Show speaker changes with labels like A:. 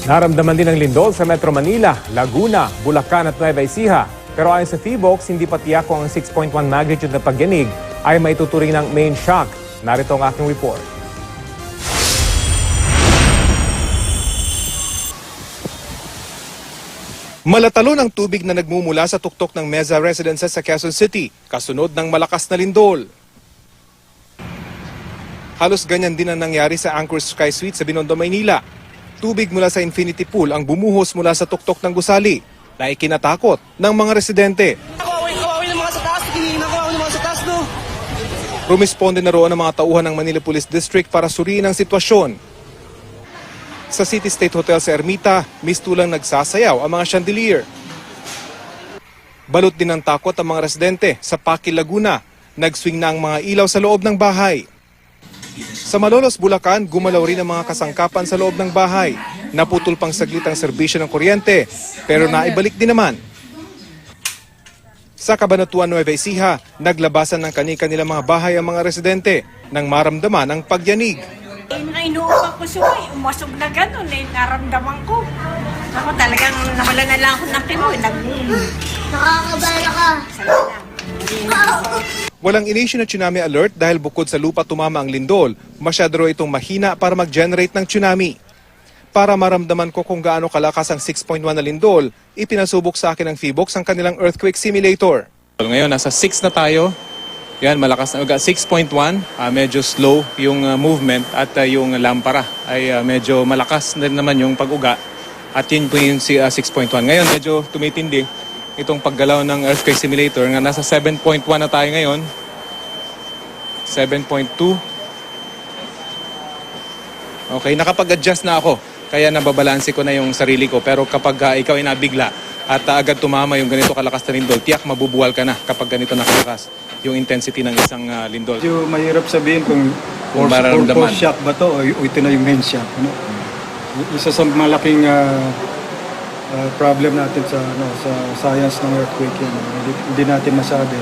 A: Naramdaman din ng lindol sa Metro Manila, Laguna, Bulacan at Nueva Ecija. Pero ayon sa PHIVOLCS, hindi pa tiyak kung ang 6.1 magnitude na pagyanig ay maituturing ng main shock. Narito ang aking report.
B: Malatalo ng tubig na nagmumula sa tuktok ng Meza Residences sa Quezon City, kasunod ng malakas na lindol. Halos ganyan din ang nangyari sa Anchor Sky Suite sa Binondo, Maynila. Tubig mula sa infinity pool ang bumuhos mula sa tuktok ng gusali na ikinatakot ng mga residente.
C: Kawawi ng mga sa taas, kinihina ko ng mga sa taas, no?
B: Rumisponde na roon ang mga tauhan ng Manila Police District para suriin ang sitwasyon. Sa City State Hotel sa Ermita, mistulang nagsasayaw ang mga chandelier. Balot din ng takot ang mga residente sa Paki, Laguna. Nagswing na ang mga ilaw sa loob ng bahay. Sa Malolos, Bulacan, gumalaw rin ang mga kasangkapan sa loob ng bahay. Naputol pang saglit ang serbisyo ng kuryente, pero naibalik din naman. Sa Cabanatuan, Nueva Ecija, naglabasan ng kani-kanilang mga bahay ang mga residente nang maramdaman ang pagyanig.
D: Inuupa ko siya, umasog na gano'n naramdaman ko. Ako talagang nawala na lang ako ng kimoy.
E: Nakakabala ka.
B: Walang inisyu na tsunami alert dahil bukod sa lupa tumama ang lindol, masyado raw itong mahina para mag-generate ng tsunami. Para maramdaman ko kung gaano kalakas ang 6.1 na lindol, ipinasubok sa akin ng PHIVOLCS ang kanilang earthquake simulator. Ngayon, nasa 6 na tayo. Yan, malakas na uga. 6.1, medyo slow yung movement at yung lampara ay medyo malakas na naman yung pag-uga. At yun po yung 6.1. Ngayon, medyo tumitindi itong paggalaw ng earthquake simulator nga nasa 7.1 na tayo ngayon. 7.2. Okay, nakapag-adjust na ako. Kaya nababalanse ko na yung sarili ko. Pero kapag ikaw ay nabigla at agad tumama yung ganito kalakas na lindol, tiyak mabubuwal ka na kapag ganito nakalakas yung intensity ng isang lindol.
F: Medyo mahirap sabihin kung
B: mararamdaman.
F: force shock ba to o ito na yung main shock. Ano? Isa sa malaking problem natin sa science ng earthquake yan. Hindi natin masabi.